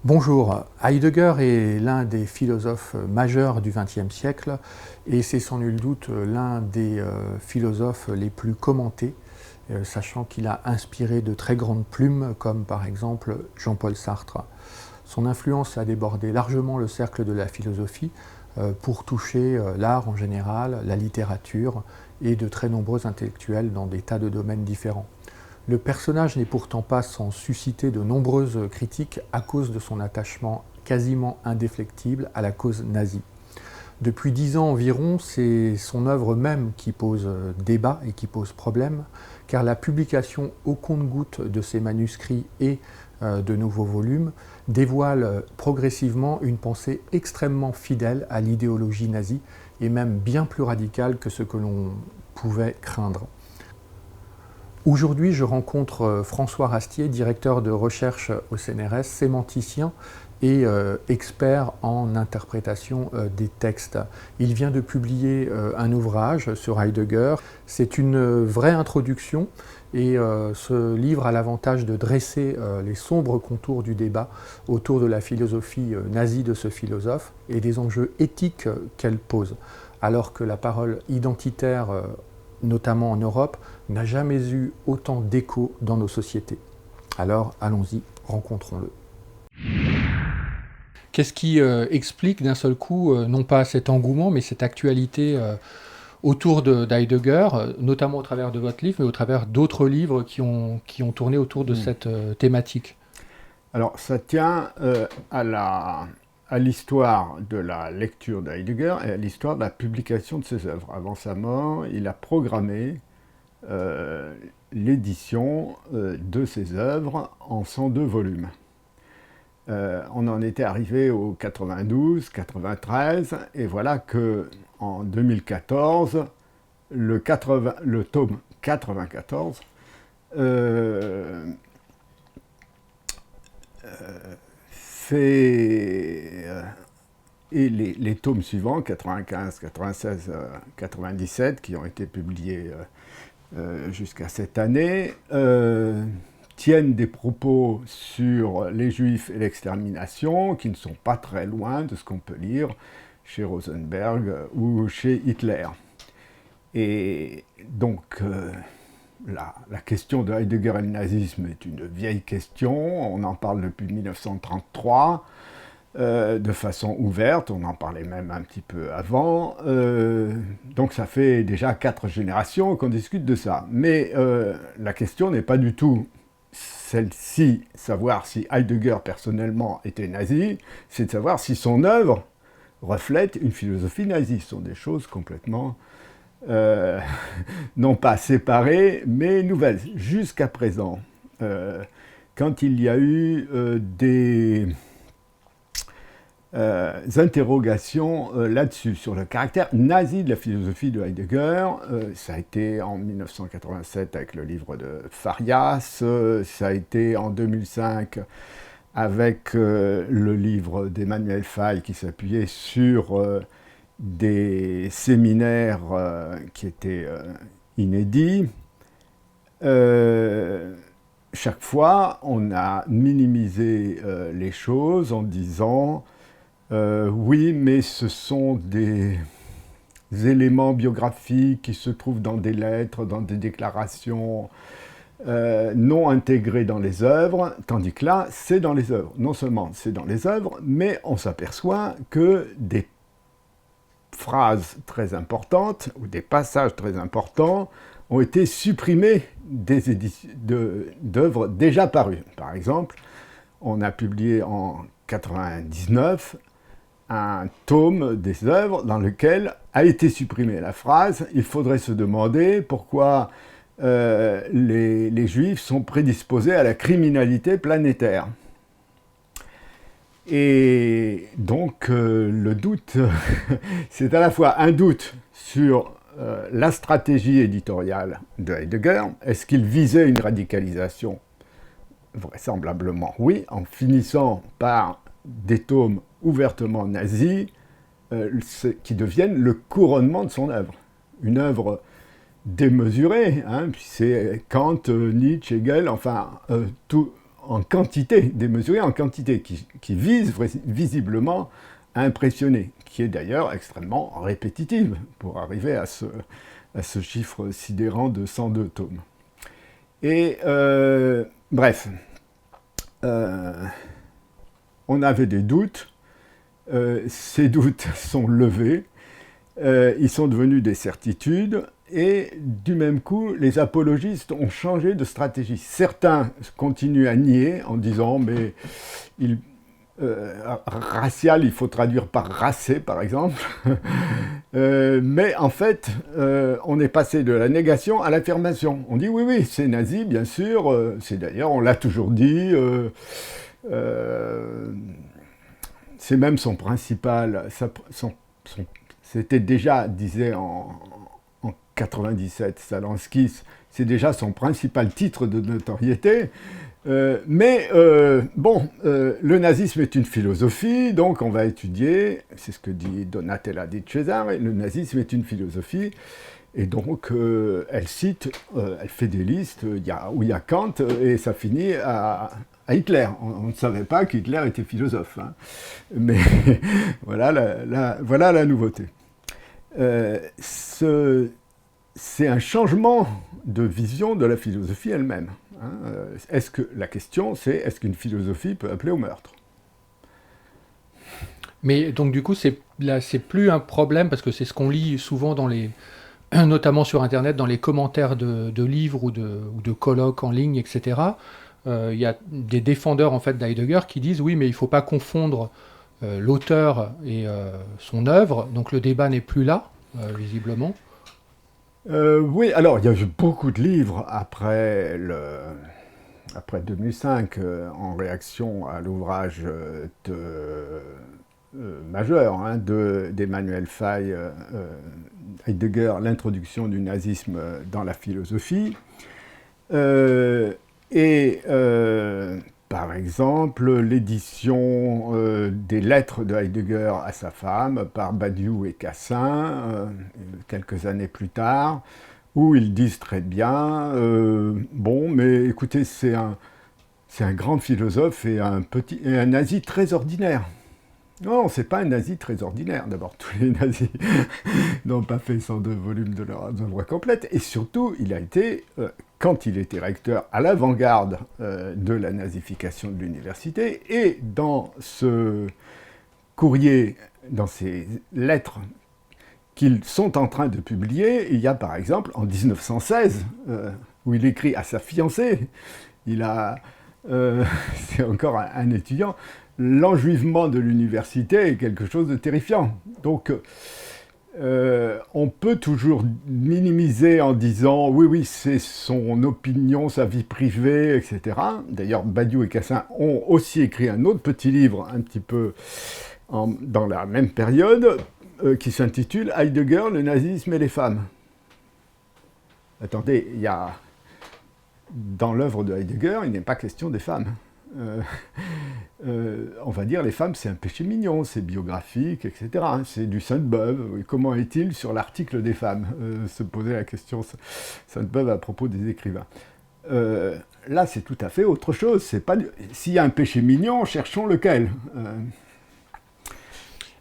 Bonjour, Heidegger est l'un des philosophes majeurs du XXe siècle et c'est sans nul doute l'un des philosophes les plus commentés, sachant qu'il a inspiré de très grandes plumes comme par exemple Jean-Paul Sartre. Son influence a débordé largement le cercle de la philosophie pour toucher l'art en général, la littérature et de très nombreux intellectuels dans des tas de domaines différents. Le personnage n'est pourtant pas sans susciter de nombreuses critiques à cause de son attachement quasiment indéflectible à la cause nazie. Depuis 10 ans environ, c'est son œuvre même qui pose débat et qui pose problème, car la publication au compte-gouttes de ses manuscrits et de nouveaux volumes dévoile progressivement une pensée extrêmement fidèle à l'idéologie nazie et même bien plus radicale que ce que l'on pouvait craindre. Aujourd'hui, je rencontre François Rastier, directeur de recherche au CNRS, sémanticien et expert en interprétation des textes. Il vient de publier un ouvrage sur Heidegger. C'est une vraie introduction et ce livre a l'avantage de dresser les sombres contours du débat autour de la philosophie nazie de ce philosophe et des enjeux éthiques qu'elle pose, alors que la parole identitaire notamment en Europe, n'a jamais eu autant d'écho dans nos sociétés. Alors, allons-y, rencontrons-le. Qu'est-ce qui explique d'un seul coup, non pas cet engouement, mais cette actualité autour d'Heidegger, notamment au travers de votre livre, mais au travers d'autres livres qui ont tourné autour de cette thématique? Alors, ça tient à l'histoire de la lecture d'Heidegger et à l'histoire de la publication de ses œuvres. Avant sa mort, il a programmé l'édition de ses œuvres en 102 volumes. On en était arrivé au 92, 93, et voilà que en 2014, le tome 94 et les tomes suivants, 95, 96, 97, qui ont été publiés jusqu'à cette année, tiennent des propos sur les Juifs et l'extermination qui ne sont pas très loin de ce qu'on peut lire chez Rosenberg ou chez Hitler. Et donc, la question de Heidegger et le nazisme est une vieille question, on en parle depuis 1933, de façon ouverte, on en parlait même un petit peu avant, donc ça fait déjà 4 générations qu'on discute de ça. Mais la question n'est pas du tout celle-ci, savoir si Heidegger personnellement était nazi, c'est de savoir si son œuvre reflète une philosophie nazie. Ce sont des choses complètement non pas séparées, mais nouvelles. Jusqu'à présent, quand il y a eu des interrogations là-dessus, sur le caractère nazi de la philosophie de Heidegger, ça a été en 1987 avec le livre de Farias, ça a été en 2005 avec le livre d'Emmanuel Faye qui s'appuyait sur des séminaires qui étaient inédits. Chaque fois, on a minimisé les choses en disant oui, mais ce sont des éléments biographiques qui se trouvent dans des lettres, dans des déclarations non intégrées dans les œuvres, tandis que là, c'est dans les œuvres. Non seulement c'est dans les œuvres, mais on s'aperçoit que des phrases très importantes ou des passages très importants ont été supprimés d'œuvres déjà parues. Par exemple, on a publié en 1999 un tome des œuvres dans lequel a été supprimée la phrase « Il faudrait se demander pourquoi les Juifs sont prédisposés à la criminalité planétaire ». Et donc le doute, c'est à la fois un doute sur la stratégie éditoriale de Heidegger. Est-ce qu'il visait une radicalisation? Vraisemblablement oui, en finissant par des tomes ouvertement nazis qui deviennent le couronnement de son œuvre. Une œuvre démesurée, hein, puis c'est Kant, Nietzsche, Hegel, enfin en quantité, démesuré en quantité, qui vise visiblement à impressionner, qui est d'ailleurs extrêmement répétitive pour arriver à ce chiffre sidérant de 102 tomes. Et bref, on avait des doutes, ces doutes sont levés, ils sont devenus des certitudes, et du même coup, les apologistes ont changé de stratégie. Certains continuent à nier en disant, mais racial, il faut traduire par racé, par exemple. Mais en fait, on est passé de la négation à l'affirmation. On dit, oui, oui, c'est nazi, bien sûr, c'est d'ailleurs, on l'a toujours dit, c'est même son principal, c'était déjà, disait en 97, Salanskis, c'est déjà son principal titre de notoriété. Mais le nazisme est une philosophie, donc on va étudier, c'est ce que dit Donatella Di Cesare, le nazisme est une philosophie, et donc elle cite, elle fait des listes où il y a Kant, et ça finit à Hitler. On ne savait pas qu'Hitler était philosophe, hein. Mais voilà la nouveauté. C'est un changement de vision de la philosophie elle-même. Hein. La question, c'est est-ce qu'une philosophie peut appeler au meurtre? Mais donc du coup, c'est plus un problème, parce que c'est ce qu'on lit souvent notamment sur Internet, dans les commentaires de livres ou de colloques en ligne, etc. Il y a des défendeurs en fait d'Heidegger qui disent oui, mais il ne faut pas confondre l'auteur et son œuvre, donc le débat n'est plus là, visiblement. Oui, alors il y a eu beaucoup de livres après 2005 en réaction à l'ouvrage majeur d'Emmanuel Faye, Heidegger, l'introduction du nazisme dans la philosophie. Par exemple, l'édition des lettres de Heidegger à sa femme par Badiou et Cassin, quelques années plus tard, où ils disent très bien mais écoutez, c'est un grand philosophe et un nazi très ordinaire. Non, c'est pas un nazi très ordinaire. D'abord, tous les nazis n'ont pas fait 102 volumes de leur œuvre complète. Et surtout, il a été, quand il était recteur, à l'avant-garde de la nazification de l'université. Et dans ce courrier, dans ces lettres qu'ils sont en train de publier, il y a par exemple, en 1916, où il écrit à sa fiancée, c'est encore un étudiant, l'enjuivement de l'université est quelque chose de terrifiant. Donc, on peut toujours minimiser en disant oui, c'est son opinion, sa vie privée, etc. D'ailleurs, Badiou et Cassin ont aussi écrit un autre petit livre, un petit peu dans la même période, qui s'intitule « Heidegger, le nazisme et les femmes ». Attendez, dans l'œuvre de Heidegger, il n'est pas question des femmes. On va dire les femmes, c'est un péché mignon, c'est biographique, etc. C'est du Sainte-Beuve. Comment est-il sur l'article des femmes se posait la question Sainte-Beuve à propos des écrivains. Là, c'est tout à fait autre chose. S'il y a un péché mignon, cherchons lequel.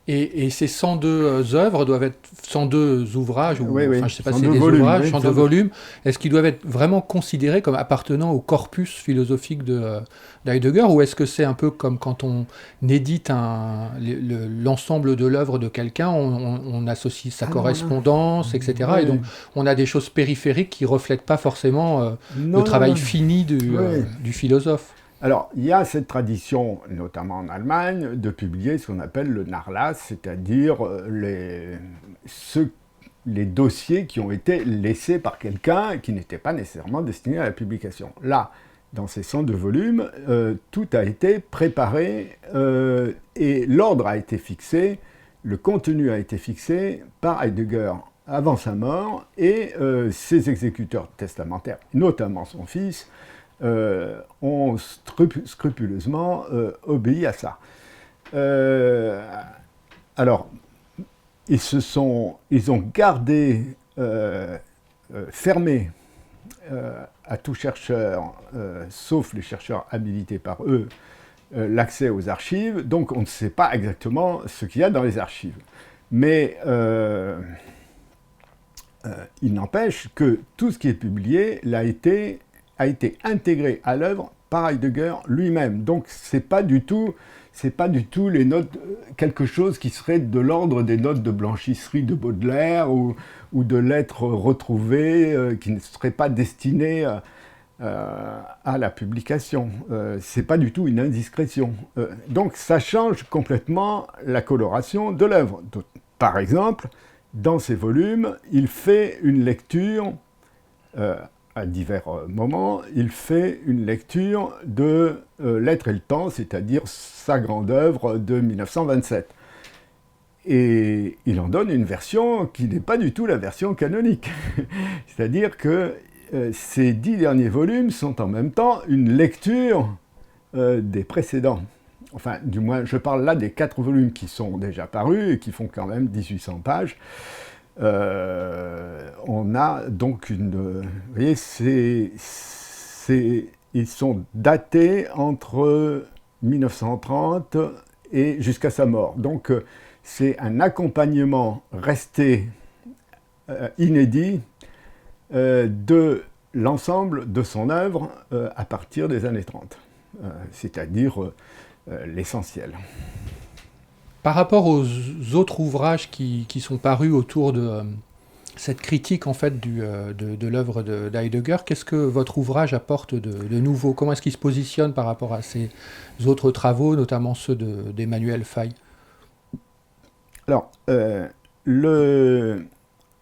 Et ces 102 œuvres doivent être 102 ouvrages, ou oui, enfin, je ne sais pas si c'est des volumes, ouvrages, oui, 102 volumes. Est-ce qu'ils doivent être vraiment considérés comme appartenant au corpus philosophique d'Heidegger, ou est-ce que c'est un peu comme quand on édite l'ensemble de l'œuvre de quelqu'un, on associe sa correspondance, etc. Oui. Et donc on a des choses périphériques qui ne reflètent pas forcément le travail fini du philosophe. Alors, il y a cette tradition, notamment en Allemagne, de publier ce qu'on appelle le Nachlass, c'est-à-dire les dossiers qui ont été laissés par quelqu'un et qui n'étaient pas nécessairement destinés à la publication. Là, dans ces 102 volumes, tout a été préparé et l'ordre a été fixé, le contenu a été fixé par Heidegger avant sa mort et ses exécuteurs testamentaires, notamment son fils, ont scrupuleusement obéi à ça. Alors, ils ont gardé fermé à tout chercheur, sauf les chercheurs habilités par eux, l'accès aux archives, donc on ne sait pas exactement ce qu'il y a dans les archives. Mais il n'empêche que tout ce qui est publié a été intégré à l'œuvre par Heidegger lui-même. Donc c'est pas du tout les notes, quelque chose qui serait de l'ordre des notes de blanchisserie de Baudelaire ou de lettres retrouvées qui ne seraient pas destinées à la publication. C'est pas du tout une indiscrétion. Donc ça change complètement la coloration de l'œuvre. Par exemple, dans ces volumes, il fait une lecture, à divers moments, il fait une lecture de L'être et le temps, c'est-à-dire sa grande œuvre de 1927. Et il en donne une version qui n'est pas du tout la version canonique. C'est-à-dire que ces 10 derniers volumes sont en même temps une lecture des précédents. Enfin, du moins, je parle là des 4 volumes qui sont déjà parus et qui font quand même 1800 pages. On a donc une... Vous voyez, ils sont datés entre 1930 et jusqu'à sa mort. Donc, c'est un accompagnement resté inédit de l'ensemble de son œuvre à partir des années 30, c'est-à-dire l'essentiel. Par rapport aux autres ouvrages qui sont parus autour de cette critique en fait de l'œuvre d'Heidegger, qu'est-ce que votre ouvrage apporte de nouveau? Comment est-ce qu'il se positionne par rapport à ces autres travaux, notamment ceux d'Emmanuel Faye? Alors, une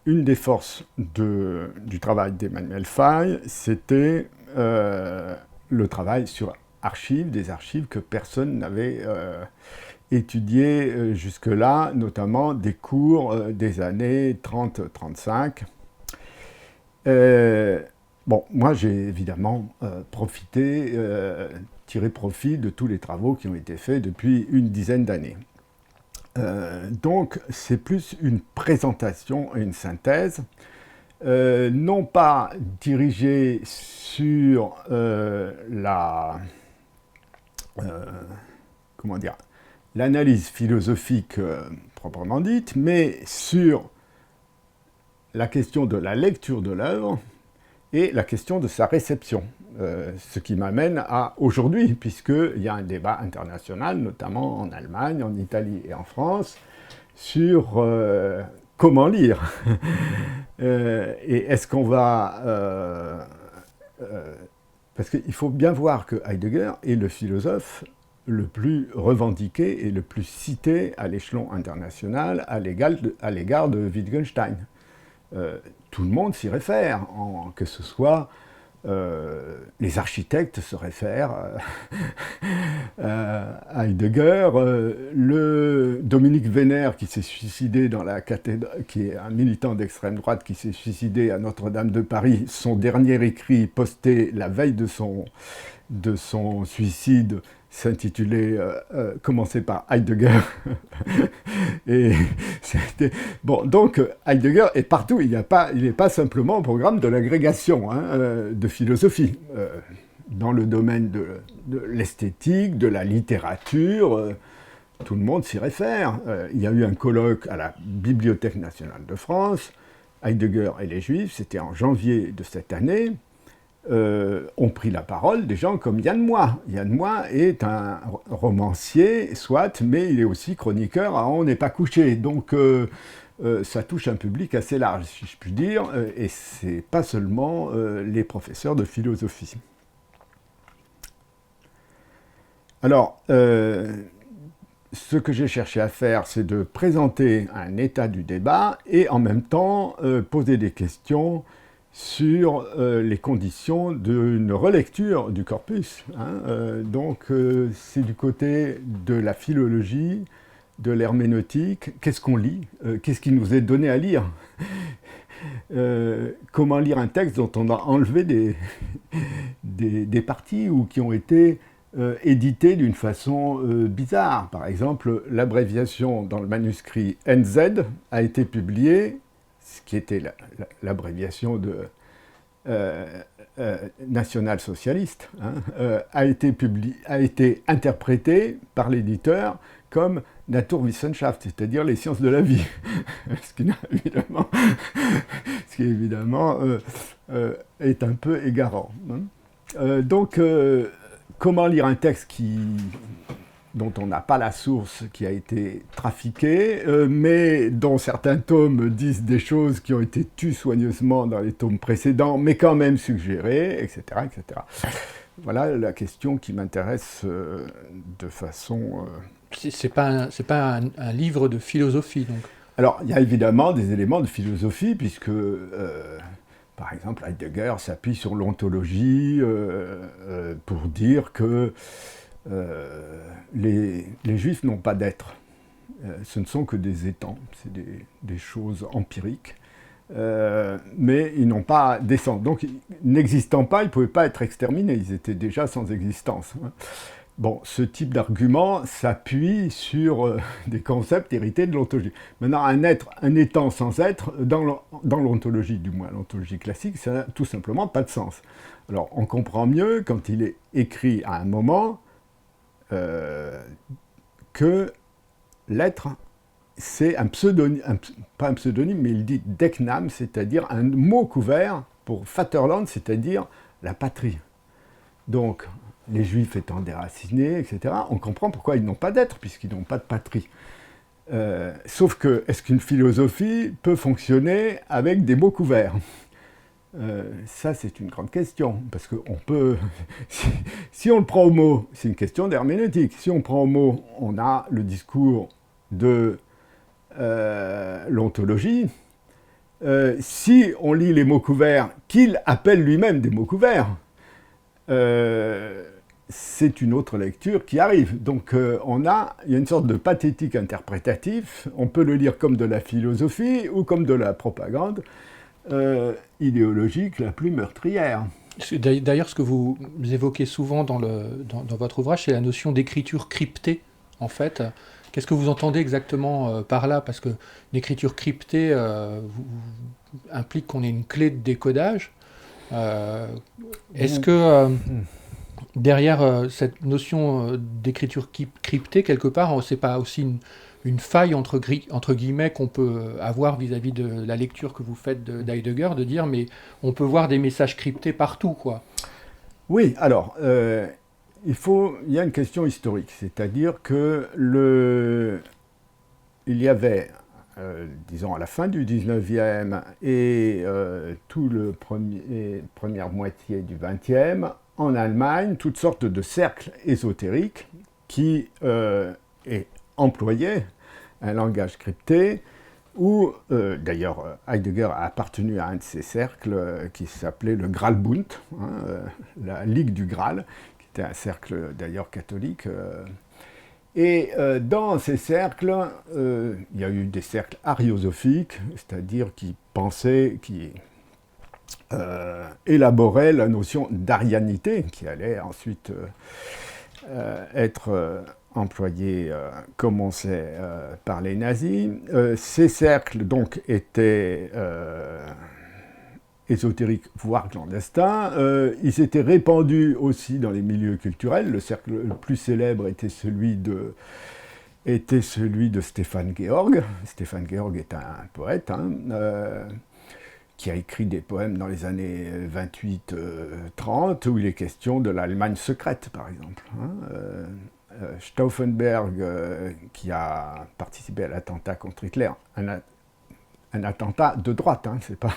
des forces du travail d'Emmanuel Faye, c'était le travail sur des archives que personne n'avait étudiées jusque-là, notamment des cours des années 30-35. Bon, moi j'ai évidemment tiré profit de tous les travaux qui ont été faits depuis une dizaine d'années. Donc c'est plus une présentation et une synthèse, non pas dirigée sur l'analyse philosophique proprement dite, mais sur la question de la lecture de l'œuvre et la question de sa réception. Ce qui m'amène à aujourd'hui, puisqu'il y a un débat international, notamment en Allemagne, en Italie et en France, sur comment lire. Et est-ce qu'on va... parce qu'il faut bien voir que Heidegger est le philosophe le plus revendiqué et le plus cité à l'échelon international à l'égard de Wittgenstein. Tout le monde s'y réfère, que ce soit les architectes se réfèrent à Heidegger, le Dominique Vénère qui s'est suicidé dans la cathédrale, qui est un militant d'extrême droite qui s'est suicidé à Notre-Dame de Paris, son dernier écrit posté la veille de son suicide s'intitulait commencé par Heidegger. Et c'était... Bon, donc Heidegger est partout, il n'est pas simplement au programme de l'agrégation de philosophie. Dans le domaine de l'esthétique, de la littérature, tout le monde s'y réfère. Il y a eu un colloque à la Bibliothèque nationale de France, Heidegger et les Juifs, c'était en janvier de cette année. Ont pris la parole des gens comme Yann Moix. Yann Moix est un romancier, soit, mais il est aussi chroniqueur à On n'est pas couché. Donc ça touche un public assez large, si je puis dire, et c'est pas seulement les professeurs de philosophie. Alors, ce que j'ai cherché à faire, c'est de présenter un état du débat et en même temps poser des questions sur les conditions d'une relecture du corpus. Donc c'est du côté de la philologie, de l'herméneutique. Qu'est-ce qu'on lit? Qu'est-ce qui nous est donné à lire? Comment lire un texte dont on a enlevé des parties ou qui ont été éditées d'une façon bizarre? Par exemple, l'abréviation dans le manuscrit NZ a été publiée, ce qui était l'abréviation national-socialiste, a été interprété par l'éditeur comme Naturwissenschaft, c'est-à-dire les sciences de la vie, ce qui évidemment est un peu égarant. Donc, comment lire un texte dont on n'a pas la source, qui a été trafiqué, mais dont certains tomes disent des choses qui ont été tues soigneusement dans les tomes précédents, mais quand même suggérées, etc. etc. Voilà la question qui m'intéresse de façon... C'est pas un livre de philosophie, donc. Alors, il y a évidemment des éléments de philosophie, puisque, par exemple, Heidegger s'appuie sur l'ontologie pour dire que les Juifs n'ont pas d'être. Ce ne sont que des étangs, c'est des choses empiriques, mais ils n'ont pas d'essence. Donc, n'existant pas, ils ne pouvaient pas être exterminés, ils étaient déjà sans existence. Bon, ce type d'argument s'appuie sur des concepts hérités de l'ontologie. Maintenant, un étant sans être, dans l'ontologie, du moins l'ontologie classique, ça n'a tout simplement pas de sens. Alors, on comprend mieux quand il est écrit à un moment que l'être, c'est un pseudonyme, pas un pseudonyme, mais il dit Decknam, c'est-à-dire un mot couvert pour Vaterland, c'est-à-dire la patrie. Donc, les Juifs étant déracinés, etc., on comprend pourquoi ils n'ont pas d'être, puisqu'ils n'ont pas de patrie. Sauf que, est-ce qu'une philosophie peut fonctionner avec des mots couverts ? Ça, c'est une grande question, parce qu'on peut... si on le prend au mot, c'est une question d'herméneutique. Si on prend au mot, on a le discours de l'ontologie. Si on lit les mots couverts, qu'il appelle lui-même des mots couverts, c'est une autre lecture qui arrive. Donc il y a une sorte de pathétique interprétatif. On peut le lire comme de la philosophie ou comme de la propagande idéologique la plus meurtrière. D'ailleurs, ce que vous évoquez souvent dans votre ouvrage, c'est la notion d'écriture cryptée, en fait. Qu'est-ce que vous entendez exactement par là ? Parce qu'une écriture cryptée implique qu'on ait une clé de décodage. Est-ce que derrière cette notion d'écriture cryptée, quelque part, c'est pas aussi une faille entre guillemets qu'on peut avoir vis-à-vis de la lecture que vous faites d'Heidegger, de dire mais on peut voir des messages cryptés partout, quoi. Oui, alors il y a une question historique, c'est-à-dire que il y avait disons à la fin du 19e et tout le première moitié du 20e, en Allemagne, toutes sortes de cercles ésotériques qui employaient un langage crypté, où d'ailleurs Heidegger a appartenu à un de ces cercles qui s'appelait le Gralbund, la Ligue du Graal, qui était un cercle d'ailleurs catholique. Et dans ces cercles, il y a eu des cercles ariosophiques, c'est-à-dire qui pensaient, qui élaboraient la notion d'arianité, qui allait ensuite être employée, comme on sait, par les nazis. Ces cercles, donc, étaient ésotériques, voire clandestins. Ils étaient répandus aussi dans les milieux culturels. Le cercle le plus célèbre était celui de Stefan Georg. Stefan Georg est un poète qui a écrit des poèmes dans les années 28-30, où il est question de l'Allemagne secrète, par exemple. Stauffenberg, qui a participé à l'attentat contre Hitler, un attentat de droite, c'est pas...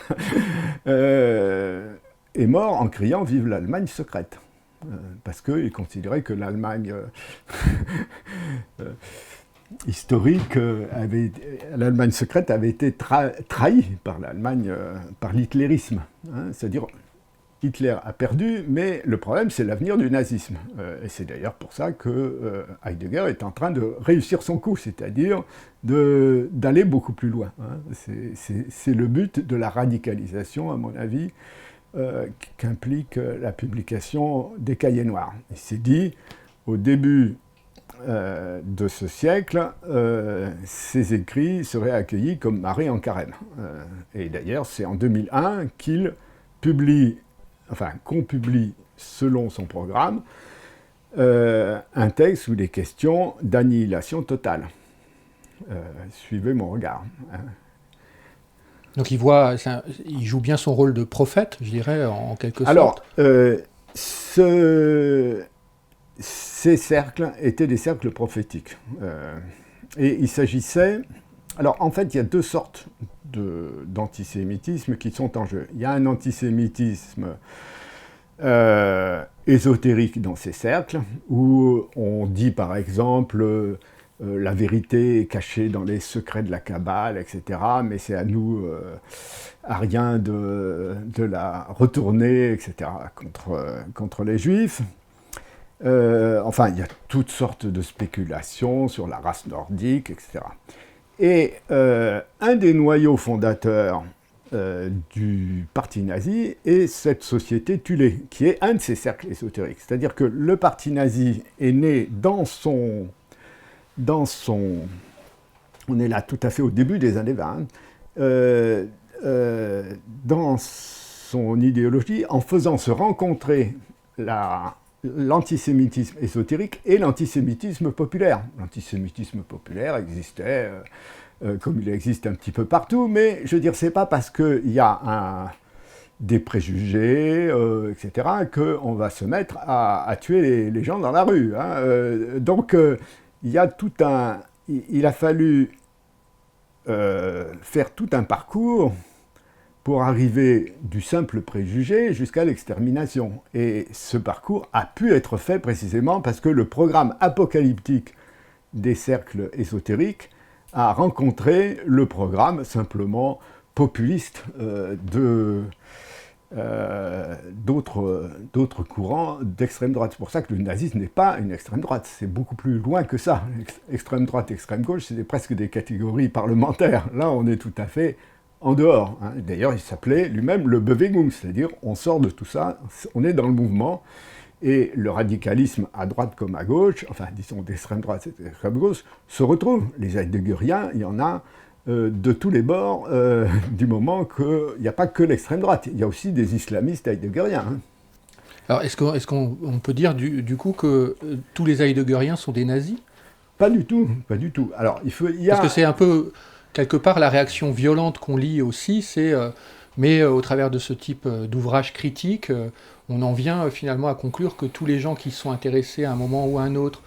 est mort en criant « Vive l'Allemagne secrète !» parce qu'il considérait que l'Allemagne historique, l'Allemagne secrète avait été trahie par l'Allemagne, par l'hitlérisme. C'est-à-dire, Hitler a perdu, mais le problème, c'est l'avenir du nazisme. Et c'est d'ailleurs pour ça que Heidegger est en train de réussir son coup, c'est-à-dire d'aller beaucoup plus loin. C'est le but de la radicalisation, à mon avis, qu'implique la publication des Cahiers noirs. Il s'est dit, au début de ce siècle, ces écrits seraient accueillis comme marée en carême. Et d'ailleurs, c'est en 2001 qu'il qu'on publie selon son programme, un texte où il est question d'annihilation totale. Suivez mon regard. Hein. Donc il joue bien son rôle de prophète, je dirais, en quelque sorte. Alors, ces cercles étaient des cercles prophétiques. Et il s'agissait... Alors, en fait, il y a deux sortes d'antisémitisme qui sont en jeu. Il y a un antisémitisme ésotérique dans ces cercles, où on dit, par exemple, la vérité est cachée dans les secrets de la Kabbale, etc., mais c'est à nous, ariens, de la retourner, etc., contre les Juifs. Enfin, il y a toutes sortes de spéculations sur la race nordique, etc. Et un des noyaux fondateurs du parti nazi est cette société Thulé, qui est un de ces cercles ésotériques. C'est-à-dire que le parti nazi est né dans son... On est là tout à fait au début des années 20, dans son idéologie, en faisant se rencontrer l'antisémitisme ésotérique et l'antisémitisme populaire. L'antisémitisme populaire existait, comme il existe un petit peu partout, mais je veux dire, c'est pas parce qu'il y a des préjugés, etc., qu'on va se mettre à tuer les gens dans la rue. Hein. Donc, il a fallu faire tout un parcours pour arriver du simple préjugé jusqu'à l'extermination. Et ce parcours a pu être fait précisément parce que le programme apocalyptique des cercles ésotériques a rencontré le programme simplement populiste d'autres courants d'extrême droite. C'est pour ça que le nazisme n'est pas une extrême droite, c'est beaucoup plus loin que ça. Extrême droite, extrême gauche, c'est presque des catégories parlementaires. Là, on est tout à fait en dehors. Hein. D'ailleurs, il s'appelait lui-même le Bewegung, c'est-à-dire on sort de tout ça, on est dans le mouvement, et le radicalisme à droite comme à gauche, enfin disons d'extrême droite et d'extrême gauche, se retrouve. Les heideggeriens, il y en a de tous les bords, du moment qu'il n'y a pas que l'extrême droite, il y a aussi des islamistes heideggeriens. Hein. Alors est-ce qu'on peut dire du coup que tous les heideggeriens sont des nazis ? Pas du tout, pas du tout. Alors, Parce que c'est un peu... Quelque part, la réaction violente qu'on lit aussi, c'est... mais au travers de ce type d'ouvrage critique, on en vient finalement à conclure que tous les gens qui sont intéressés à un moment ou à un autre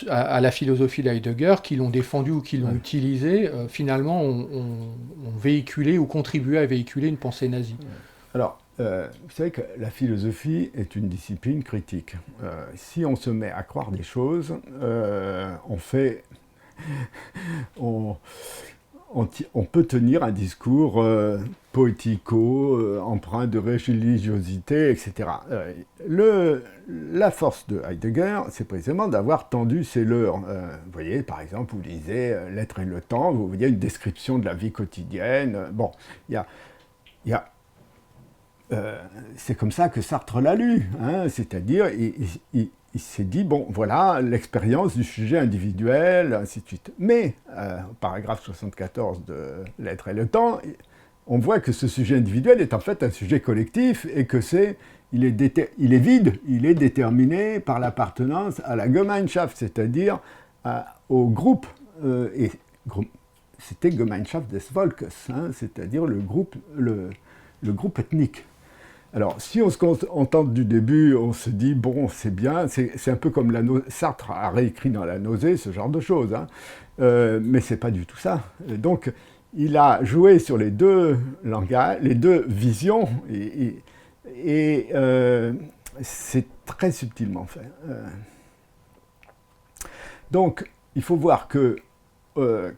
à la philosophie d'Heidegger, qui l'ont défendue ou qui l'ont utilisée, finalement ont véhiculé ou contribué à véhiculer une pensée nazie. Alors, vous savez que la philosophie est une discipline critique. Si on se met à croire des choses, on peut tenir un discours poético, empreint de religiosité, etc. La force de Heidegger, c'est précisément d'avoir tendu ces leurres. Vous voyez, par exemple, vous lisez L'être et le temps, vous voyez une description de la vie quotidienne. Bon, c'est comme ça que Sartre l'a lu, hein, c'est-à-dire il s'est dit, bon, voilà, l'expérience du sujet individuel, ainsi de suite. Mais, au paragraphe 74 de L'être et le temps, on voit que ce sujet individuel est en fait un sujet collectif et que il est vide, il est déterminé par l'appartenance à la Gemeinschaft, c'est-à-dire au groupe, c'était Gemeinschaft des Volkes, hein, c'est-à-dire le groupe ethnique. Alors, si on se contente du début, on se dit, bon, c'est bien, c'est un peu comme Sartre a réécrit dans La nausée, ce genre de choses, hein. Mais c'est pas du tout ça. Donc, il a joué sur les deux langages, les deux visions, et c'est très subtilement fait. Donc, il faut voir que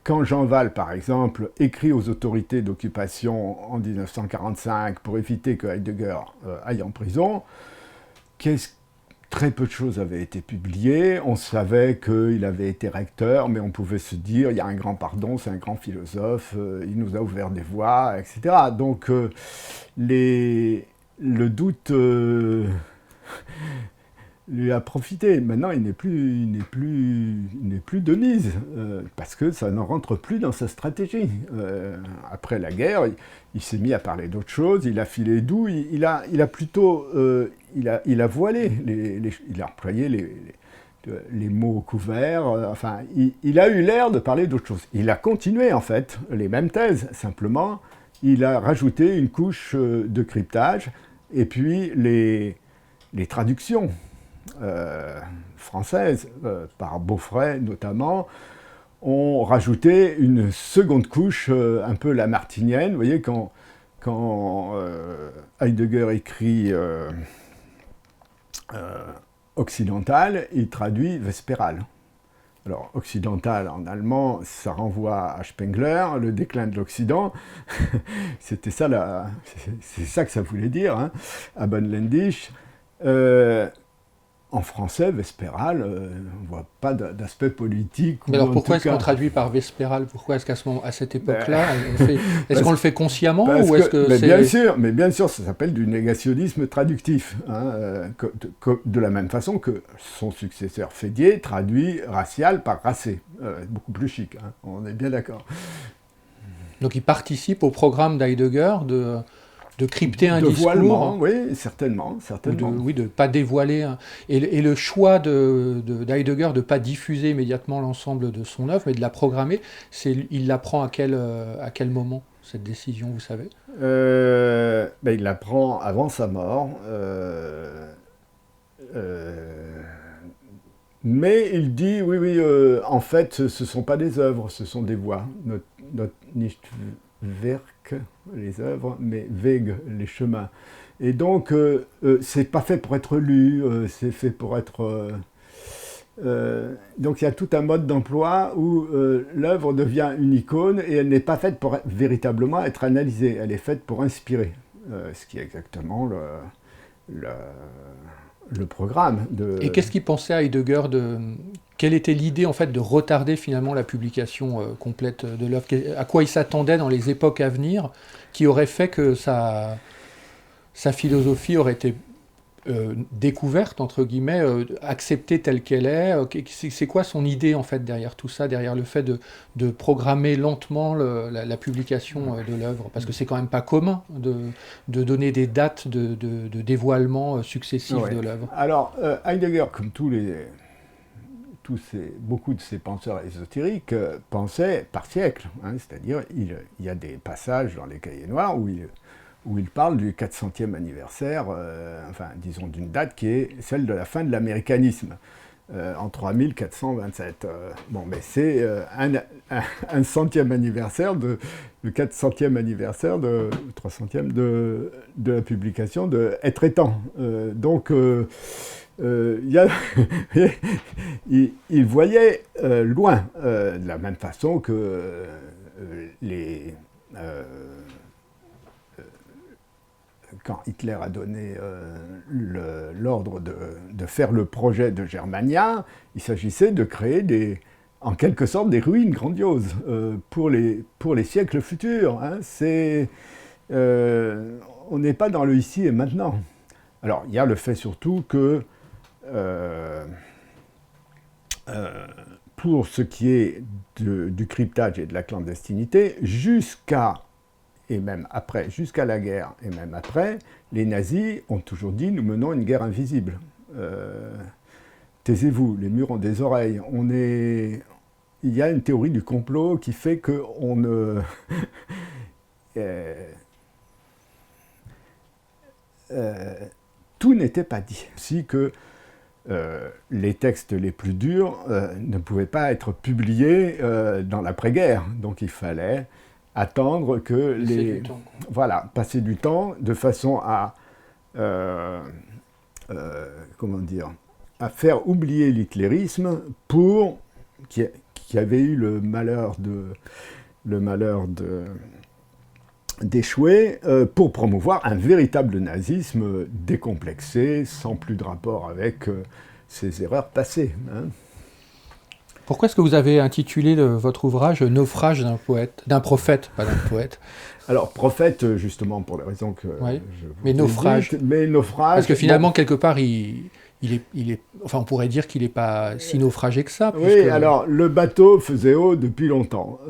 quand Jean Wahl, par exemple, écrit aux autorités d'occupation en 1945 pour éviter que Heidegger aille en prison, très peu de choses avaient été publiées. On savait qu'il avait été recteur, mais on pouvait se dire, il y a un grand pardon, c'est un grand philosophe, il nous a ouvert des voies, etc. Donc, le doute lui a profité. Maintenant, il n'est plus de mise, parce que ça ne rentre plus dans sa stratégie. Après la guerre, il s'est mis à parler d'autre chose, il a filé doux, il a plutôt... il a voilé, il a employé les mots couverts, enfin, il a eu l'air de parler d'autre chose. Il a continué, en fait, les mêmes thèses, simplement, il a rajouté une couche de cryptage, et puis les traductions françaises, par Beaufray notamment, ont rajouté une seconde couche, un peu lamartinienne. Vous voyez, quand Heidegger écrit occidental, il traduit vespéral. Alors, occidental en allemand, ça renvoie à Spengler, le déclin de l'Occident. C'était ça, c'est ça que ça voulait dire, hein, abendländisch. En français, vespéral, on ne voit pas d'aspect politique. Mais alors pourquoi est-ce qu'on traduit par vespéral? Pourquoi est-ce qu'à cette époque-là, est-ce qu'on le fait consciemment ou est-ce que c'est... Mais bien sûr, ça s'appelle du négationnisme traductif. Hein, de la même façon que son successeur Fédier traduit racial par racé. Beaucoup plus chic, hein, on est bien d'accord. Donc il participe au programme d'Heidegger de crypter un discours. De voilement, oui, certainement. De ne pas dévoiler. Et le choix d'Heidegger de ne pas diffuser immédiatement l'ensemble de son œuvre, mais de la programmer, il la prend à quel moment, cette décision, vous savez? Il la prend avant sa mort. Mais il dit, oui, en fait, ce ne sont pas des œuvres, ce sont des voies. Not nicht Werk, les œuvres, mais Weg, les chemins. Et donc, c'est pas fait pour être lu, c'est fait pour être... donc il y a tout un mode d'emploi où l'œuvre devient une icône et elle n'est pas faite pour véritablement être analysée, elle est faite pour inspirer, ce qui est exactement le programme. Et qu'est-ce qu'il pensait Heidegger quelle était l'idée en fait de retarder finalement la publication complète de l'œuvre? À quoi il s'attendait dans les époques à venir qui aurait fait que sa philosophie aurait été découverte, entre guillemets, acceptée telle qu'elle est? C'est quoi son idée en fait derrière tout ça, derrière le fait de programmer lentement la publication de l'œuvre? Parce que c'est quand même pas commun de donner des dates de dévoilement successifs de l'œuvre. Alors, Heidegger, comme beaucoup de ces penseurs ésotériques pensaient par siècle, hein, c'est-à-dire il y a des passages dans les cahiers noirs où il parle du 400e anniversaire, disons d'une date qui est celle de la fin de l'américanisme, en 3427. Mais c'est un centième anniversaire, le 400e anniversaire, le 300e de la publication de Être étant. Il voyait loin, de la même façon que quand Hitler a donné l'ordre de faire le projet de Germania, il s'agissait de créer en quelque sorte des ruines grandioses pour les siècles futurs. Hein. On n'est pas dans le ici et maintenant. Alors, il y a le fait surtout que pour ce qui est du cryptage et de la clandestinité, jusqu'à la guerre et même après, les nazis ont toujours dit « nous menons une guerre invisible ». Taisez-vous, les murs ont des oreilles. Il y a une théorie du complot qui fait qu'on ne... tout n'était pas dit. Si que les textes les plus durs ne pouvaient pas être publiés dans l'après-guerre. Donc il fallait attendre que passer du temps de façon à à faire oublier l'hitlérisme qui avait eu le malheur d'échouer pour promouvoir un véritable nazisme décomplexé, sans plus de rapport avec ses erreurs passées. Hein. Pourquoi est-ce que vous avez intitulé votre ouvrage « Naufrage d'un poète », d'un prophète, pas d'un poète? Alors, prophète, justement, pour les raisons que Oui. je vous Mais ai naufrage. dites, mais naufrage... Parce que finalement, bon, quelque part, enfin, on pourrait dire qu'il n'est pas si naufragé que ça. oui, alors, le bateau faisait eau depuis longtemps.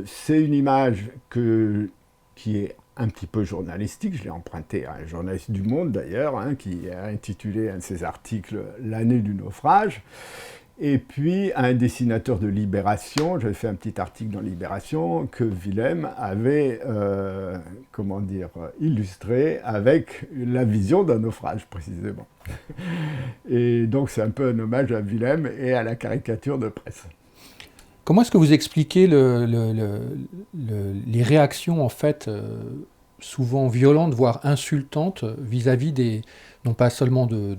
C'est une image qui est un petit peu journalistique. Je l'ai empruntée à un journaliste du Monde, d'ailleurs, hein, qui a intitulé un de ses articles « L'année du naufrage ». Et puis, un dessinateur de Libération, j'avais fait un petit article dans Libération, que Willem avait, illustré avec la vision d'un naufrage, précisément. Et donc, c'est un peu un hommage à Willem et à la caricature de presse. Comment est-ce que vous expliquez les réactions, en fait, souvent violentes, voire insultantes, vis-à-vis non pas seulement de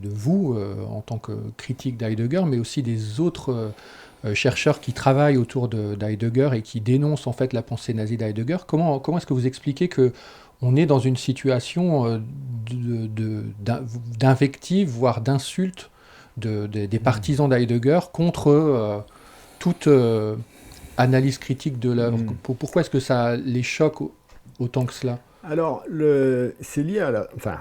vous, en tant que critique d'Heidegger, mais aussi des autres chercheurs qui travaillent autour d'Heidegger et qui dénoncent, en fait, la pensée nazie d'Heidegger. Comment est-ce que vous expliquez qu'on est dans une situation d'invective, voire d'insulte des partisans d'Heidegger contre toute analyse critique de l'œuvre? Pourquoi est-ce que ça les choque autant que cela? Alors, c'est lié à Enfin,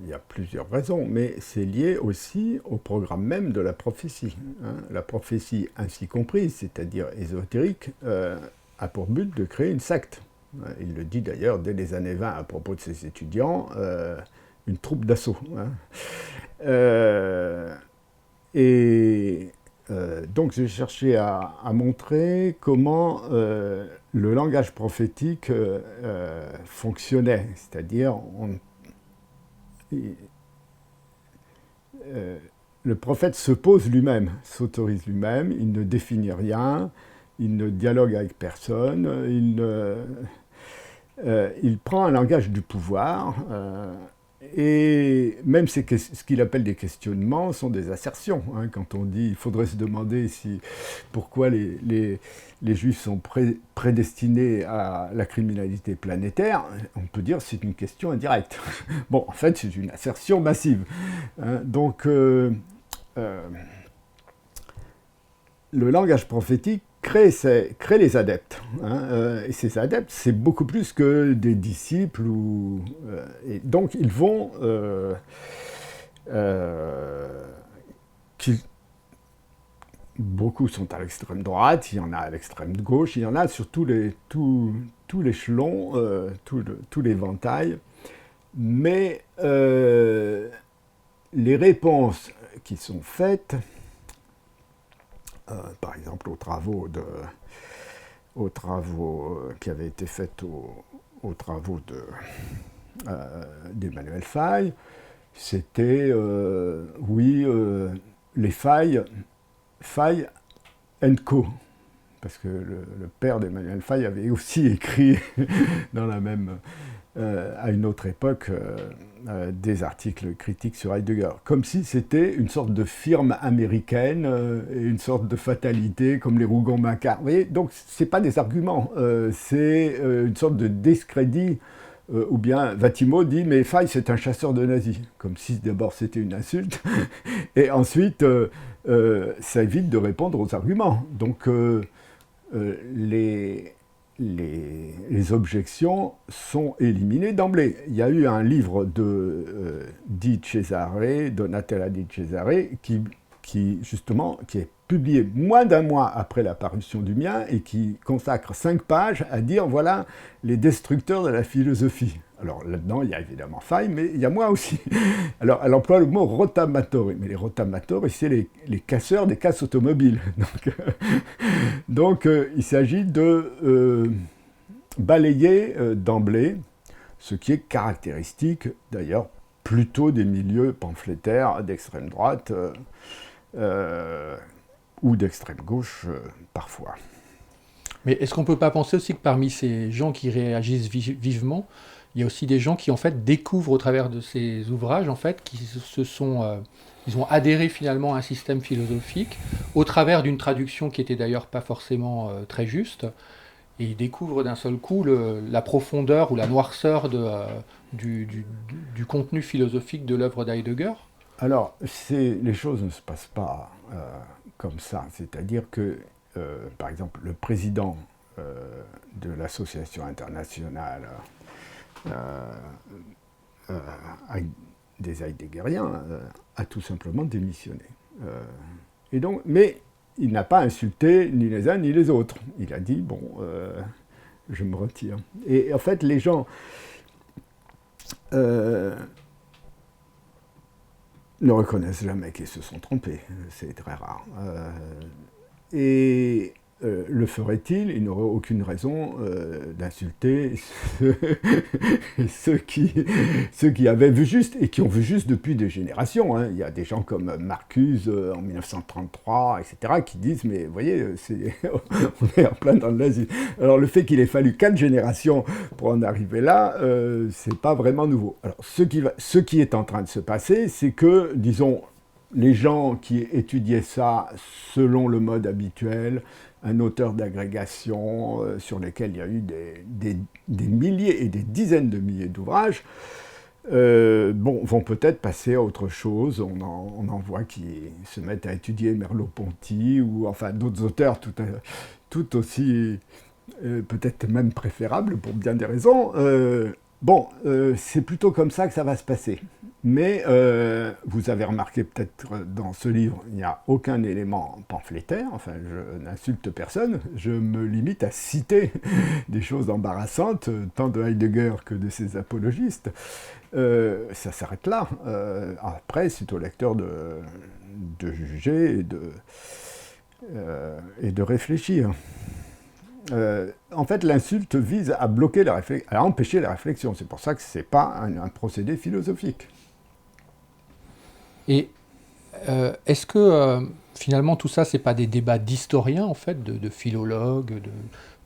il y a plusieurs raisons, mais c'est lié aussi au programme même de la prophétie. Hein. La prophétie ainsi comprise, c'est-à-dire ésotérique, a pour but de créer une secte. Il le dit d'ailleurs dès les années 20 à propos de ses étudiants, une troupe d'assaut. Hein. Donc j'ai cherché à montrer comment le langage prophétique fonctionnait, c'est-à-dire le prophète se pose lui-même, s'autorise lui-même, il ne définit rien, il ne dialogue avec personne, il prend un langage du pouvoir, et même ce qu'il appelle des questionnements sont des assertions. Hein, quand on dit, il faudrait se demander pourquoi les Juifs sont prédestinés à la criminalité planétaire, on peut dire que c'est une question indirecte. Bon, en fait, c'est une assertion massive. Hein, donc, le langage prophétique crée les adeptes. Hein, et ces adeptes, c'est beaucoup plus que des disciples. Et donc, ils vont... beaucoup sont à l'extrême droite, il y en a à l'extrême gauche, il y en a sur tout l'échelon, tout l'éventail. Mais les réponses qui sont faites, par exemple aux travaux qui avaient été faits aux travaux d'Emmanuel Faye, c'était les Faye & Co. Parce que le père d'Emmanuel Faye avait aussi écrit dans à une autre époque des articles critiques sur Heidegger, comme si c'était une sorte de firme américaine et une sorte de fatalité comme les Rougon-Macquart. Vous voyez, donc ce n'est pas des arguments, c'est une sorte de discrédit, ou bien Vatimo dit « mais Faye c'est un chasseur de nazis », comme si d'abord c'était une insulte, et ensuite ça évite de répondre aux arguments. Donc les objections sont éliminées d'emblée. Il y a eu un livre de Donatella Di Cesare, qui est publié moins d'un mois après la parution du mien et qui consacre 5 pages à dire voilà les destructeurs de la philosophie. Alors là-dedans, il y a évidemment Faye, mais il y a moi aussi. Alors elle emploie le mot rotamatori, mais les rotamatori, c'est les casseurs des casses automobiles. Donc il s'agit de balayer d'emblée ce qui est caractéristique, d'ailleurs, plutôt des milieux pamphlétaires d'extrême droite ou d'extrême gauche parfois. Mais est-ce qu'on ne peut pas penser aussi que parmi ces gens qui réagissent vivement, il y a aussi des gens qui en fait découvrent au travers de ces ouvrages en fait, ils ont adhéré finalement à un système philosophique au travers d'une traduction qui était d'ailleurs pas forcément très juste, et ils découvrent d'un seul coup la profondeur ou la noirceur du contenu philosophique de l'œuvre d'Heidegger. Alors, les choses ne se passent pas comme ça. C'est-à-dire que, par exemple, le président de l'association internationale des Heideggeriens a tout simplement démissionné. Et donc, mais il n'a pas insulté ni les uns ni les autres. Il a dit, bon, je me retire. Et en fait, les gens ne reconnaissent jamais qu'ils se sont trompés. C'est très rare. Et le ferait-il? Il n'aurait aucune raison d'insulter ceux qui avaient vu juste et qui ont vu juste depuis des générations. Hein. Il y a des gens comme Marcuse en 1933, etc., qui disent, mais vous voyez, on est en plein dans le nazisme. Alors le fait qu'il ait fallu 4 générations pour en arriver là, c'est pas vraiment nouveau. Alors ce qui est en train de se passer, c'est que, disons, les gens qui étudiaient ça selon le mode habituel, un auteur d'agrégation sur lesquels il y a eu des milliers et des dizaines de milliers d'ouvrages, vont peut-être passer à autre chose. On en voit qui se mettent à étudier Merleau-Ponty ou enfin d'autres auteurs tout aussi, peut-être même préférables pour bien des raisons. C'est plutôt comme ça que ça va se passer. Mais vous avez remarqué peut-être dans ce livre, il n'y a aucun élément pamphlétaire, enfin je n'insulte personne, je me limite à citer des choses embarrassantes, tant de Heidegger que de ses apologistes. Ça s'arrête là. Après, c'est au lecteur de juger et de réfléchir. En fait, l'insulte vise à bloquer à empêcher la réflexion. C'est pour ça que ce n'est pas un procédé philosophique. Et est-ce que finalement tout ça, c'est pas des débats d'historiens, en fait, de philologues,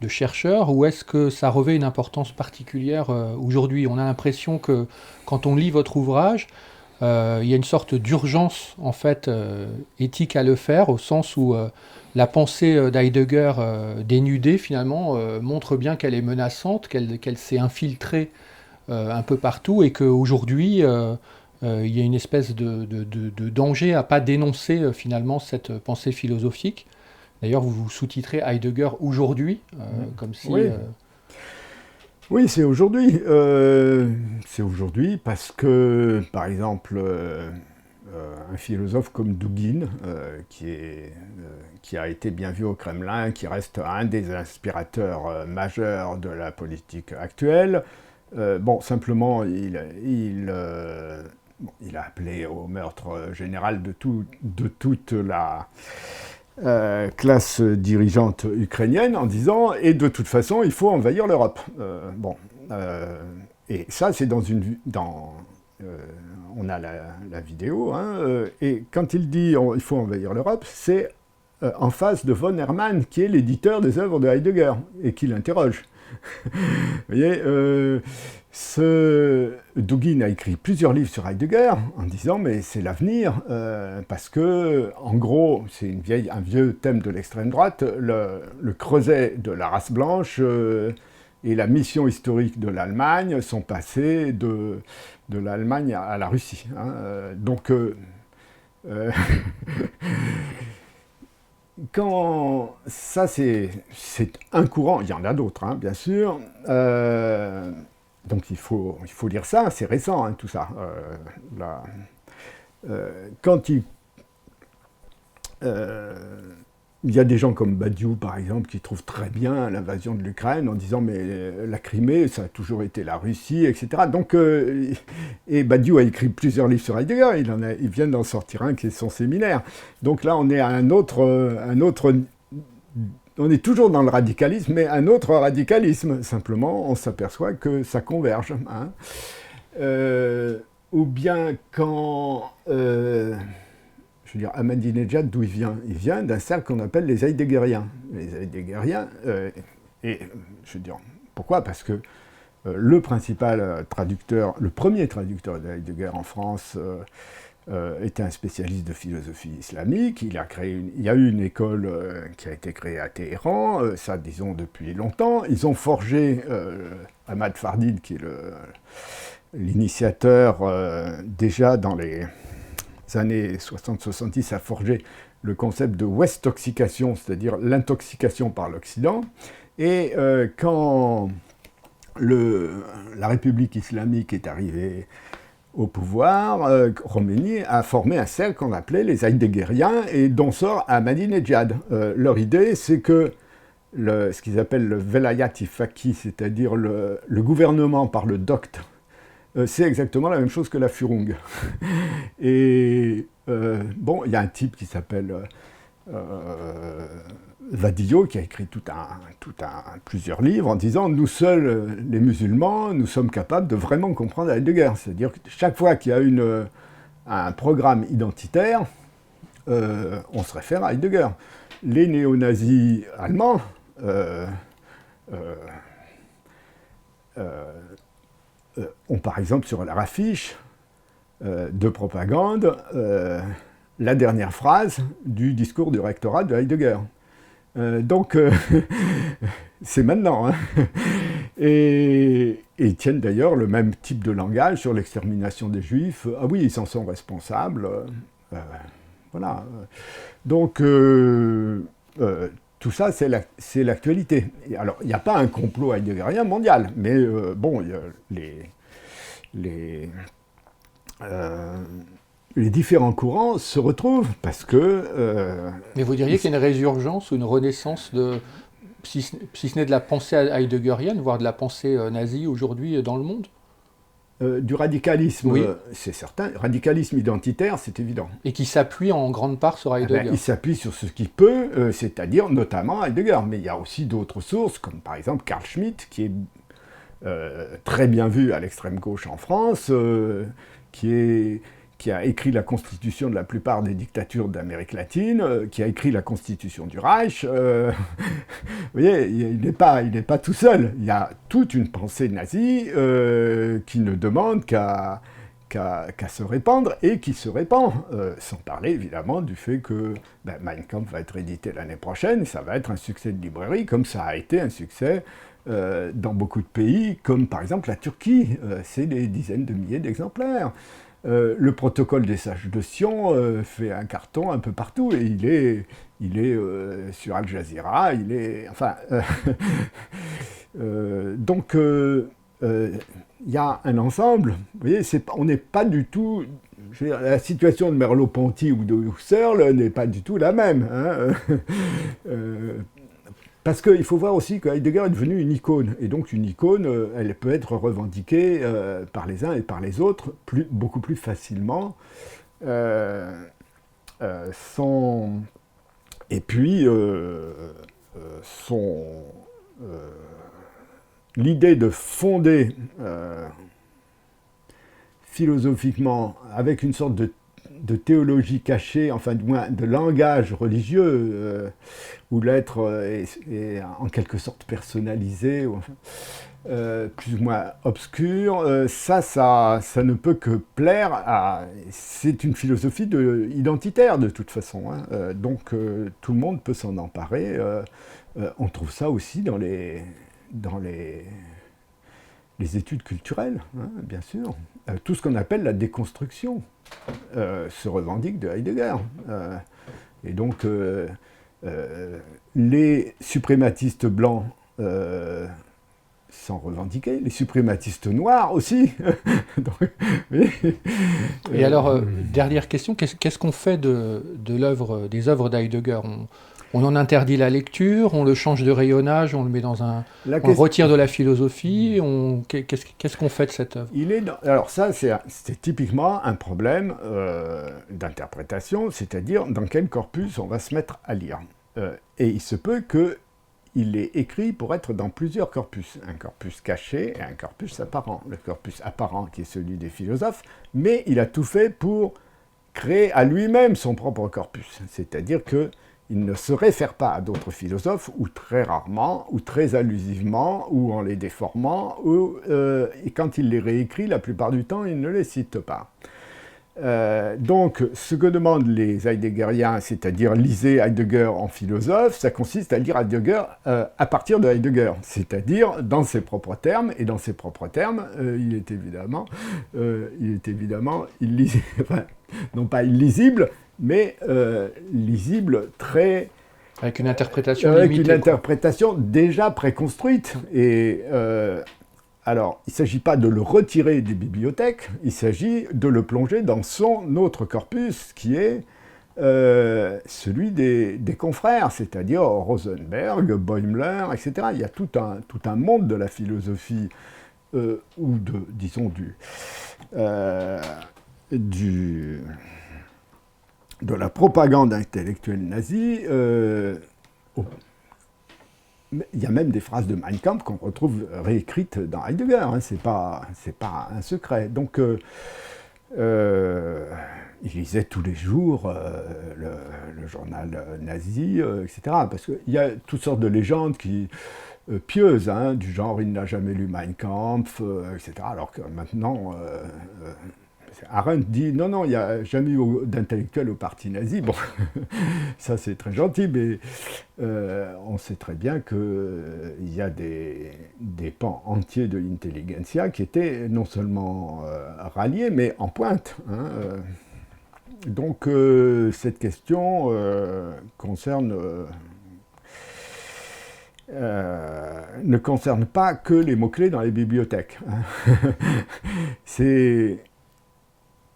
de chercheurs, ou est-ce que ça revêt une importance particulière aujourd'hui? On a l'impression que quand on lit votre ouvrage, il y a une sorte d'urgence en fait éthique à le faire, au sens où la pensée d'Heidegger dénudée finalement montre bien qu'elle est menaçante, qu'elle s'est infiltrée un peu partout, et qu'aujourd'hui il y a une espèce de danger à pas dénoncer finalement cette pensée philosophique. D'ailleurs, vous sous-titrez Heidegger aujourd'hui, comme si... Oui. Oui, c'est aujourd'hui. C'est aujourd'hui parce que, par exemple, un philosophe comme Dugin, qui a été bien vu au Kremlin, qui reste un des inspirateurs majeurs de la politique actuelle, simplement, il a appelé au meurtre général de toute la classe dirigeante ukrainienne en disant « et de toute façon, il faut envahir l'Europe ». Et ça, c'est on a la vidéo, et quand il dit « il faut envahir l'Europe », c'est en face de von Hermann, qui est l'éditeur des œuvres de Heidegger, et qui l'interroge. Vous voyez, Dugin a écrit plusieurs livres sur Heidegger en disant mais c'est l'avenir parce que en gros c'est un vieux thème de l'extrême droite, le creuset de la race blanche et la mission historique de l'Allemagne sont passés de l'Allemagne à la Russie. Quand ça, c'est un courant, il y en a d'autres, bien sûr. Donc il faut lire ça, c'est récent, tout ça. Quand il y a des gens comme Badiou, par exemple, qui trouvent très bien l'invasion de l'Ukraine en disant mais la Crimée, ça a toujours été la Russie, etc. Donc, et Badiou a écrit plusieurs livres sur Heidegger, il vient d'en sortir un qui est son séminaire. Donc là, on est à un autre, on est toujours dans le radicalisme, mais un autre radicalisme. Simplement, on s'aperçoit que ça converge. Ou bien quand... je veux dire, Ahmadinejad, d'où il vient? Il vient d'un cercle qu'on appelle les Heideggeriens. Les Heideggeriens, et je veux dire, pourquoi? Parce que le principal traducteur, le premier traducteur de Heidegger en France, était un spécialiste de philosophie islamique. Il y a eu une école qui a été créée à Téhéran, ça disons depuis longtemps. Ils ont forgé Ahmad Fardid, qui est l'initiateur déjà dans années 60-70 a forgé le concept de Westoxication, c'est-à-dire l'intoxication par l'Occident. Et quand la République islamique est arrivée au pouvoir, Khomeini a formé un cercle qu'on appelait les Heideggeriens et dont sort Ahmadinejad. Leur idée, c'est que ce qu'ils appellent le velayat faqih, c'est-à-dire le gouvernement par le docte, c'est exactement la même chose que la furung. Et bon, il y a un type qui s'appelle Vadillo qui a écrit plusieurs livres en disant « Nous seuls, les musulmans, nous sommes capables de vraiment comprendre Heidegger ». C'est-à-dire que chaque fois qu'il y a un programme identitaire, on se réfère à Heidegger. Les néo-nazis allemands ont par exemple sur leur affiche de propagande la dernière phrase du discours du rectorat de Heidegger. Donc, c'est maintenant. Hein. Et ils tiennent d'ailleurs le même type de langage sur l'extermination des Juifs. Ah oui, ils s'en sont responsables. Voilà. Donc, tout ça, c'est l'actualité. Alors, il n'y a pas un complot heideggerien mondial, mais bon, les différents courants se retrouvent parce que... Mais vous diriez qu'il y a une résurgence ou une renaissance si ce n'est de la pensée heideggerienne, voire de la pensée nazie aujourd'hui dans le monde? Du radicalisme, oui. C'est certain. Radicalisme identitaire, c'est évident. Et qui s'appuie en grande part sur Heidegger. Il s'appuie sur ce qu'il peut, c'est-à-dire notamment Heidegger. Mais il y a aussi d'autres sources, comme par exemple Carl Schmitt, qui est très bien vu à l'extrême gauche en France, qui a écrit la constitution de la plupart des dictatures d'Amérique latine, qui a écrit la constitution du Reich. Vous voyez, il n'est pas tout seul. Il y a toute une pensée nazie qui ne demande qu'à se répandre et qui se répand. Sans parler évidemment du fait que Mein Kampf va être édité l'année prochaine, et ça va être un succès de librairie, comme ça a été un succès dans beaucoup de pays, comme par exemple la Turquie. C'est des dizaines de milliers d'exemplaires. Le protocole des sages de Sion fait un carton un peu partout et il est sur Al Jazeera, donc il y a un ensemble. Vous voyez, on n'est pas du tout. La situation de Merleau-Ponty ou de Husserl n'est pas du tout la même. Hein. Parce qu'il faut voir aussi que Heidegger est devenu une icône, et donc une icône, elle peut être revendiquée par les uns et par les autres beaucoup plus facilement. Et puis, l'idée de fonder philosophiquement, avec une sorte de théologie cachée, enfin du moins de langage religieux, où l'être est en quelque sorte personnalisé, plus ou moins obscur, ça ne peut que plaire à... C'est une philosophie identitaire de toute façon, hein, donc tout le monde peut s'en emparer. On trouve ça aussi dans les études culturelles, hein, bien sûr. Tout ce qu'on appelle la déconstruction se revendique de Heidegger. Et donc, les suprématistes blancs s'en revendiquaient, les suprématistes noirs aussi. Donc, et alors, dernière question, qu'est-ce qu'on fait des œuvres d'Heidegger? On en interdit la lecture, on le change de rayonnage, on le met dans on retire de la philosophie. Qu'est-ce qu'on fait de cette œuvre? Alors ça, c'est typiquement un problème d'interprétation, c'est-à-dire dans quel corpus on va se mettre à lire. Et il se peut qu'il est écrit pour être dans plusieurs corpus. Un corpus caché et un corpus apparent. Le corpus apparent qui est celui des philosophes, mais il a tout fait pour créer à lui-même son propre corpus. C'est-à-dire que il ne se réfère pas à d'autres philosophes, ou très rarement, ou très allusivement, ou en les déformant, et quand il les réécrit, la plupart du temps, il ne les cite pas. Donc, ce que demandent les Heideggeriens, c'est-à-dire lisez Heidegger en philosophe, ça consiste à lire Heidegger à partir de Heidegger, c'est-à-dire dans ses propres termes, et dans ses propres termes, il est évidemment enfin, non pas illisible, mais lisible très... Avec une interprétation avec limitée. Une interprétation déjà préconstruite. Et alors, il ne s'agit pas de le retirer des bibliothèques, il s'agit de le plonger dans son autre corpus, qui est celui des confrères, c'est-à-dire Rosenberg, Bäumler, etc. Il y a tout un monde de la philosophie, ou disons de la propagande intellectuelle nazie. Il y a même des phrases de Mein Kampf qu'on retrouve réécrites dans Heidegger, hein, c'est pas un secret. Donc, il lisait tous les jours le journal nazi, etc. Parce qu'il y a toutes sortes de légendes pieuses, hein, du genre il n'a jamais lu Mein Kampf, etc. Alors que maintenant, Arendt dit non, il n'y a jamais eu d'intellectuel au parti nazi. Bon, ça c'est très gentil, mais on sait très bien qu'il y a des pans entiers de l'intelligentsia qui étaient non seulement ralliés, mais en pointe. Hein, donc cette question ne concerne pas que les mots-clés dans les bibliothèques. C'est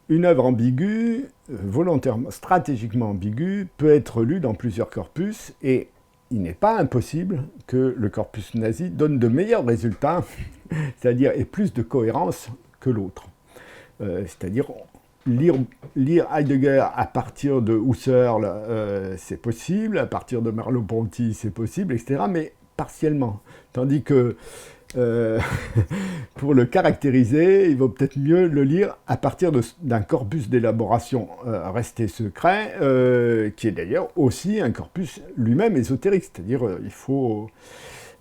une œuvre ambiguë, volontairement, stratégiquement ambiguë, peut être lue dans plusieurs corpus, et il n'est pas impossible que le corpus nazi donne de meilleurs résultats, c'est-à-dire ait plus de cohérence que l'autre. C'est-à-dire lire Heidegger à partir de Husserl, c'est possible, à partir de Merleau-Ponty, c'est possible, etc., mais partiellement. Tandis que pour le caractériser, il vaut peut-être mieux le lire à partir d'un corpus d'élaboration resté secret, qui est d'ailleurs aussi un corpus lui-même ésotérique, c'est-à-dire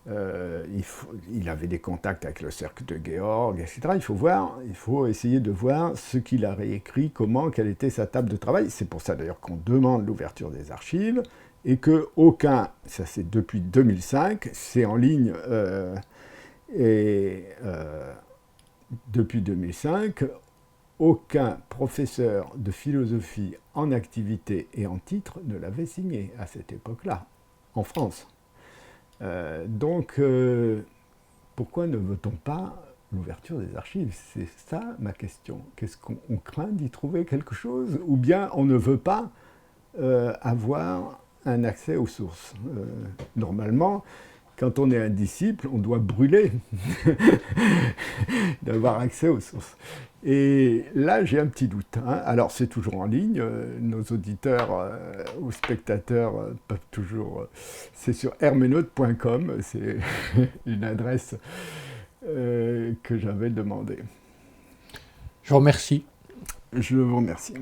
il avait des contacts avec le cercle de Georg, etc. Il faut essayer de voir ce qu'il a réécrit, quelle était sa table de travail. C'est pour ça d'ailleurs qu'on demande l'ouverture des archives, et que ça c'est depuis 2005, c'est en ligne, depuis 2005, aucun professeur de philosophie en activité et en titre ne l'avait signé à cette époque-là, en France. Donc, pourquoi ne veut-on pas l'ouverture des archives? C'est ça ma question. Qu'est-ce qu'on craint d'y trouver quelque chose? Ou bien on ne veut pas avoir un accès aux sources? Normalement, quand on est un disciple, on doit brûler d'avoir accès aux sources. Et là, j'ai un petit doute. Hein. Alors, c'est toujours en ligne. Nos auditeurs ou spectateurs peuvent toujours... c'est sur herméneute.com. C'est une adresse que j'avais demandée. Je vous remercie. Je vous remercie.